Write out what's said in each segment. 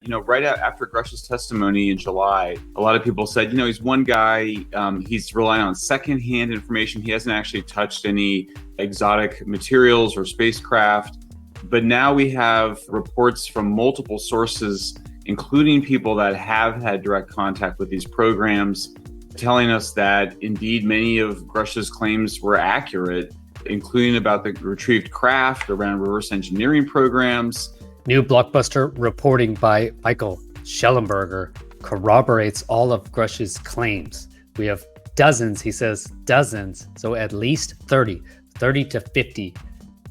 Right after Grusch's testimony in July, a lot of people said, he's one guy, he's relying on secondhand information. He hasn't actually touched any exotic materials or spacecraft. But now we have reports from multiple sources, including people that have had direct contact with these programs, telling us that indeed many of Grusch's claims were accurate, including about the retrieved craft, around reverse engineering programs. New blockbuster reporting by Michael Schellenberger corroborates all of Grusch's claims. We have dozens, he says dozens, so at least 30 to 50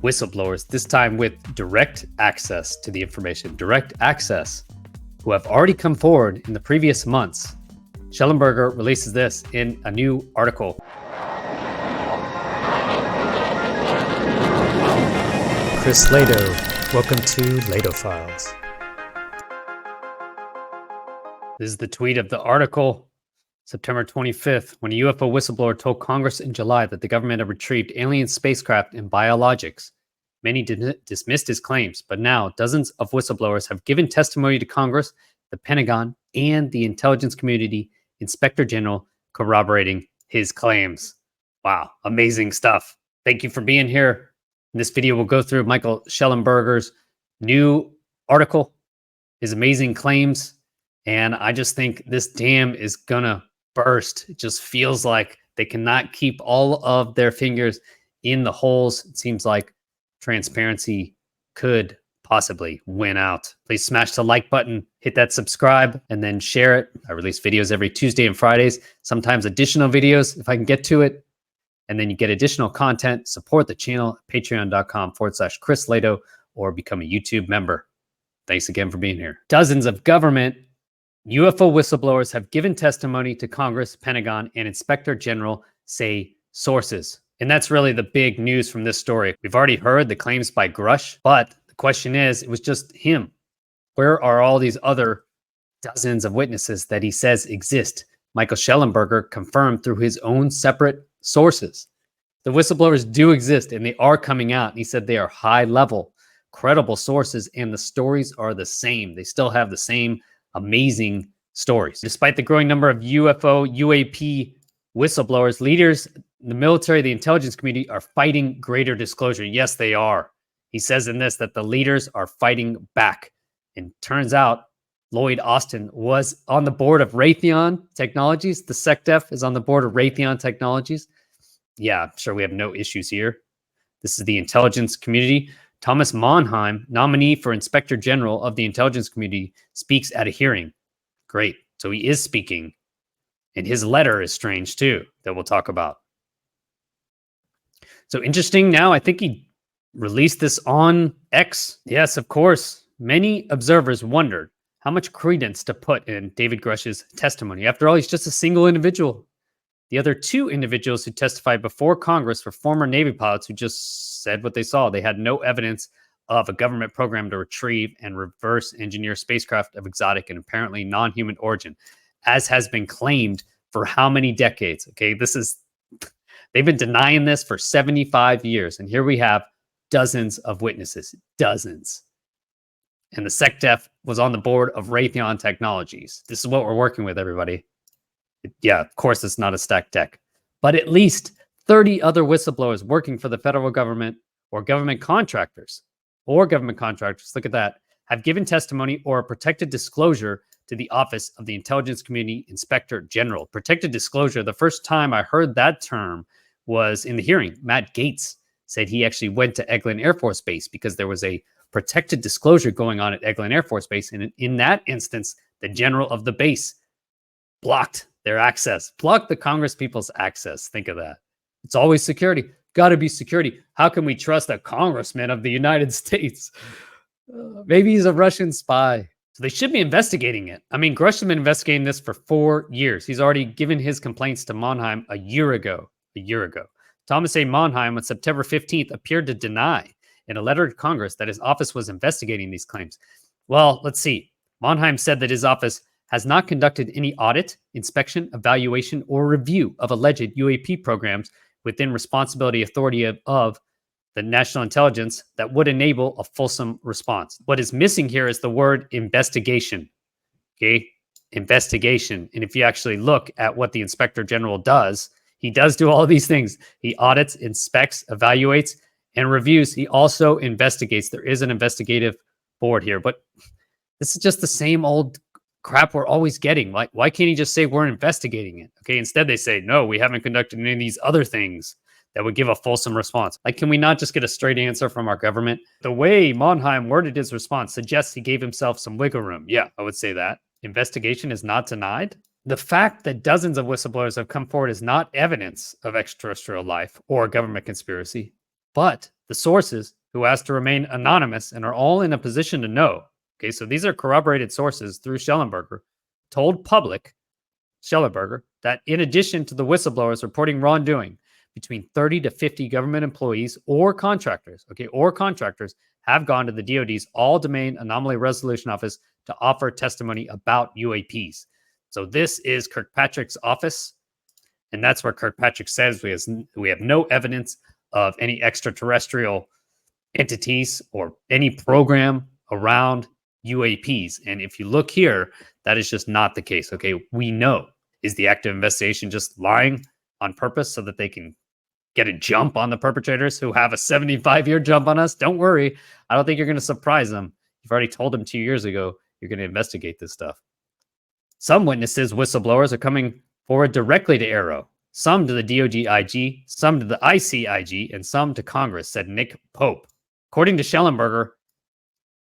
whistleblowers, this time with direct access to the information, direct access, who have already come forward in the previous months. Schellenberger releases this in a new article. Chris Lehto, welcome to Lehto Files. This is the tweet of the article, September 25th, when a UFO whistleblower told Congress in July that the government had retrieved alien spacecraft and biologics. Many dismissed his claims, but now dozens of whistleblowers have given testimony to Congress, the Pentagon, and the intelligence community inspector general corroborating his claims. Wow, amazing stuff. Thank you for being here. In this video, we'll go through Michael Schellenberger's new article, his amazing claims, and I just think this dam is gonna burst. It just feels like they cannot keep all of their fingers in the holes. It seems like transparency could possibly win out. Please smash the like button, hit that subscribe, and then share it. I release videos every Tuesday and Fridays, sometimes additional videos if I can get to it. And then you get additional content. Support the channel at patreon.com/Chris Lehto or become a YouTube member. Thanks again for being here. Dozens of government UFO whistleblowers have given testimony to Congress, Pentagon, and Inspector General, say sources. And that's really the big news from this story. We've already heard the claims by Grusch, but the question is, it was just him. Where are all these other dozens of witnesses that he says exist? Michael Schellenberger confirmed through his own separate sources. The whistleblowers do exist and they are coming out. He said they are high level, credible sources, and the stories are the same. They still have the same amazing stories. Despite the growing number of UFO, UAP whistleblowers, leaders, the military, the intelligence community are fighting greater disclosure. Yes, they are. He says in this that the leaders are fighting back. And turns out Lloyd Austin was on the board of Raytheon Technologies. The SecDef is on the board of Raytheon Technologies. Yeah, I'm sure we have no issues here. This is the intelligence community. Thomas Monheim, nominee for Inspector General of the intelligence community, speaks at a hearing. Great. So he is speaking. And his letter is strange too, that we'll talk about. So interesting now, I think he released this on X. Yes, of course. Many observers wondered how much credence to put in David Grusch's testimony. After all, he's just a single individual. The other two individuals who testified before Congress were former Navy pilots who just said what they saw. They had no evidence of a government program to retrieve and reverse engineer spacecraft of exotic and apparently non-human origin, as has been claimed for how many decades? Okay, they've been denying this for 75 years. And here we have dozens of witnesses, dozens. And the SecDef was on the board of Raytheon Technologies. This is what we're working with, everybody. Yeah, of course, it's not a stacked deck. But at least 30 other whistleblowers working for the federal government or government contractors, look at that, have given testimony or a protected disclosure to the Office of the Intelligence Community Inspector General. Protected disclosure, the first time I heard that term was in the hearing. Matt Gaetz said he actually went to Eglin Air Force Base because there was a protected disclosure going on at Eglin Air Force Base. And in that instance, the general of the base blocked their access, blocked the Congress people's access. Think of that. It's always security. Got to be security. How can we trust a congressman of the United States? Maybe he's a Russian spy. So they should be investigating it. I mean, Grusch has been investigating this for 4 years. He's already given his complaints to Monheim a year ago. Thomas A. Monheim on September 15th appeared to deny in a letter to Congress that his office was investigating these claims. Well, let's see. Monheim said that his office has not conducted any audit, inspection, evaluation, or review of alleged UAP programs within responsibility authority of the national intelligence that would enable a fulsome response. What is missing here is the word investigation. Okay, investigation. And if you actually look at what the inspector general does, he does do all these things. He audits, inspects, evaluates, and reviews. He also investigates. There is an investigative board here, but this is just the same old crap we're always getting. Like, why can't he just say we're investigating it? Okay, instead they say, no, we haven't conducted any of these other things that would give a fulsome response. Like, can we not just get a straight answer from our government? The way Monheim worded his response suggests he gave himself some wiggle room. Yeah, I would say that. Investigation is not denied. The fact that dozens of whistleblowers have come forward is not evidence of extraterrestrial life or government conspiracy, but the sources who asked to remain anonymous and are all in a position to know. Okay, so these are corroborated sources through Schellenberger, told public Schellenberger that in addition to the whistleblowers reporting wrongdoing, between 30 to 50 government employees or contractors, have gone to the DoD's all-domain anomaly resolution office to offer testimony about UAPs. So this is Kirkpatrick's office, and that's where Kirkpatrick says we have no evidence of any extraterrestrial entities or any program around UAPs. And if you look here, that is just not the case. Okay, we know. Is the active investigation just lying on purpose so that they can get a jump on the perpetrators who have a 75-year jump on us? Don't worry. I don't think you're going to surprise them. You've already told them 2 years ago you're going to investigate this stuff. Some witnesses, whistleblowers, are coming forward directly to Arrow. Some to the DOD IG, some to the ICIG, and some to Congress, said Nick Pope. According to Schellenberger,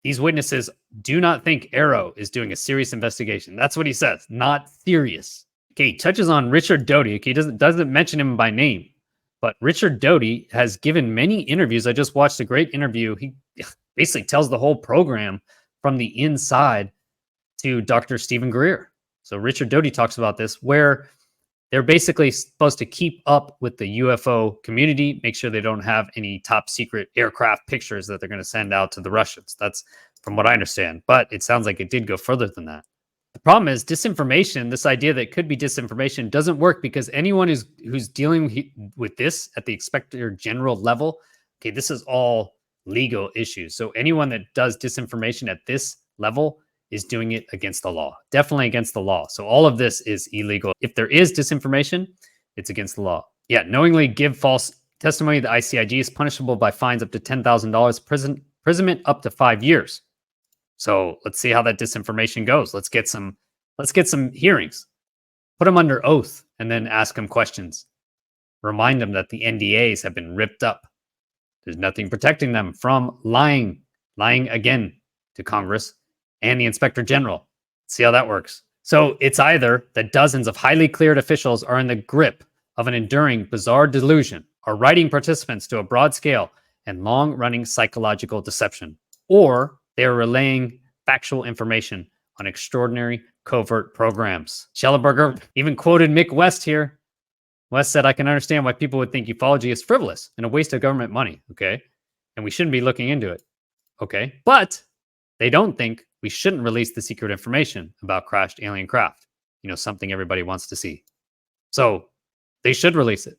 these witnesses do not think Arrow is doing a serious investigation. That's what he says, not serious. Okay, he touches on Richard Doty. Okay, he doesn't mention him by name, but Richard Doty has given many interviews. I just watched a great interview. He basically tells the whole program from the inside to Dr. Stephen Greer. So Richard Doty talks about this, where they're basically supposed to keep up with the UFO community, make sure they don't have any top secret aircraft pictures that they're going to send out to the Russians. That's from what I understand, but it sounds like it did go further than that. The problem is disinformation, this idea that it could be disinformation, doesn't work because anyone who's dealing with this at the inspector general level, okay, this is all legal issues. So anyone that does disinformation at this level is doing it against the law, definitely against the law. So all of this is illegal. If there is disinformation, it's against the law. Yeah, knowingly give false testimony to the ICIG is punishable by fines up to $10,000, imprisonment up to 5 years. So let's see how that disinformation goes. Let's get some hearings. Put them under oath and then ask them questions. Remind them that the NDAs have been ripped up. There's nothing protecting them from lying again to Congress and the Inspector General. See how that works. So it's either that dozens of highly cleared officials are in the grip of an enduring bizarre delusion, are writing participants to a broad scale and long-running psychological deception, or they are relaying factual information on extraordinary covert programs. Schellenberger even quoted Mick West here. West said, I can understand why people would think ufology is frivolous and a waste of government money, okay? And we shouldn't be looking into it, okay? But they don't think we shouldn't release the secret information about crashed alien craft, something everybody wants to see. So they should release it.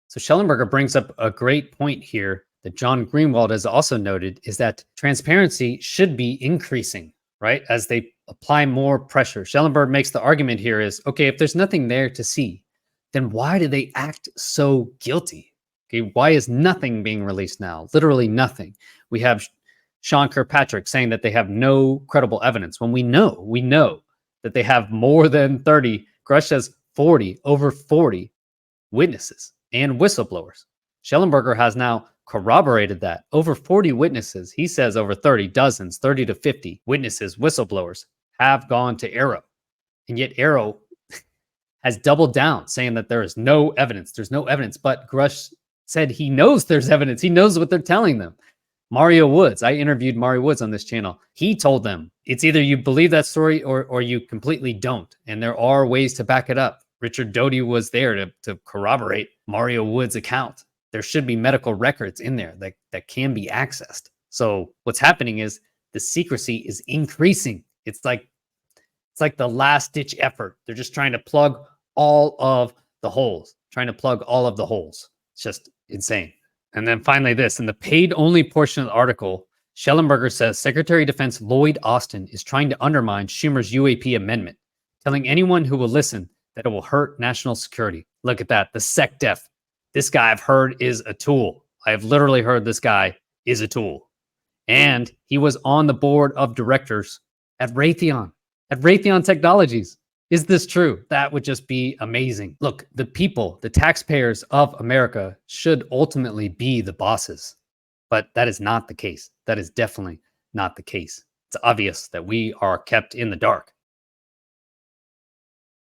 So Schellenberger brings up a great point here that John Greenwald has also noted, is that transparency should be increasing, right? As they apply more pressure. Schellenberger makes the argument here is, okay, if there's nothing there to see, then why do they act so guilty? Okay, why is nothing being released now? Literally nothing. We have Sean Kirkpatrick saying that they have no credible evidence when we know that they have more than 30. Grusch says 40, over 40 witnesses and whistleblowers. Schellenberger has now corroborated that. Over 40 witnesses. He says over 30, dozens, 30 to 50 witnesses, whistleblowers have gone to Arrow. And yet Arrow has doubled down saying that there is no evidence. There's no evidence. But Grusch said he knows there's evidence. He knows what they're telling them. Mario Woods, I interviewed Mario Woods on this channel. He told them it's either you believe that story or you completely don't. And there are ways to back it up. Richard Doty was there to corroborate Mario Woods' account. There should be medical records in there that can be accessed. So what's happening is the secrecy is increasing. It's like the last ditch effort. They're just trying to plug all of the holes, It's just insane. And then finally this, in the paid only portion of the article, Schellenberger says Secretary of Defense Lloyd Austin is trying to undermine Schumer's UAP amendment, telling anyone who will listen that it will hurt national security. Look at that. The SecDef. This guy I've heard is a tool. I have literally heard this guy is a tool. And he was on the board of directors at Raytheon Technologies. Is this true? That would just be amazing. Look, the people, the taxpayers of America should ultimately be the bosses. But that is not the case. That is definitely not the case. It's obvious that we are kept in the dark.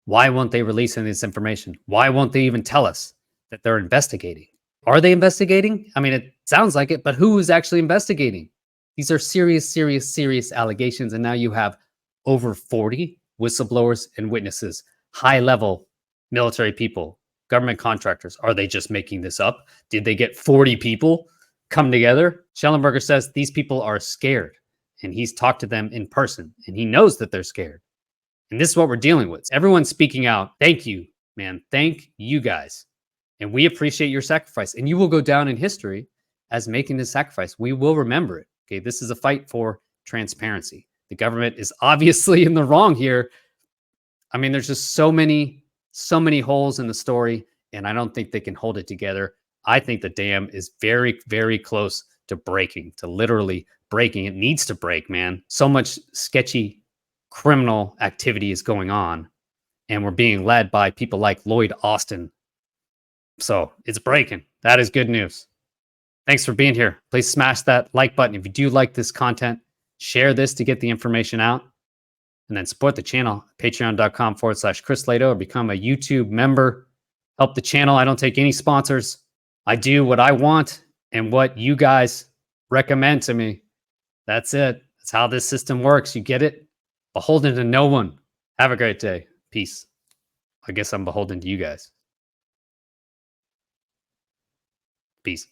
Why won't they release any of this information? Why won't they even tell us that they're investigating? Are they investigating? I mean, it sounds like it, but who is actually investigating? These are serious allegations. And now you have over 40 whistleblowers and witnesses, high-level military people, government contractors. Are they just making this up? Did they get 40 people come together? Schellenberger says these people are scared, and he's talked to them in person, and he knows that they're scared. And this is what we're dealing with. Everyone's speaking out. Thank you, man. Thank you guys. And we appreciate your sacrifice. And you will go down in history as making this sacrifice. We will remember it. Okay, this is a fight for transparency. The government is obviously in the wrong here. I mean, there's just so many holes in the story, and I don't think they can hold it together. I think the dam is very close to breaking, to literally breaking. It needs to break, man. So much sketchy criminal activity is going on, and we're being led by people like Lloyd Austin. So it's breaking. That is good news. Thanks for being here. Please smash that like button if you do like this content. Share this to get the information out, and then support the channel, patreon.com/Chris Lehto, or become a YouTube member. Help the channel. I don't take any sponsors. I do what I want and what you guys recommend to me. That's it. That's how this system works. You get it? Beholden to no one. Have a great day. Peace. I guess I'm beholden to you guys. Peace.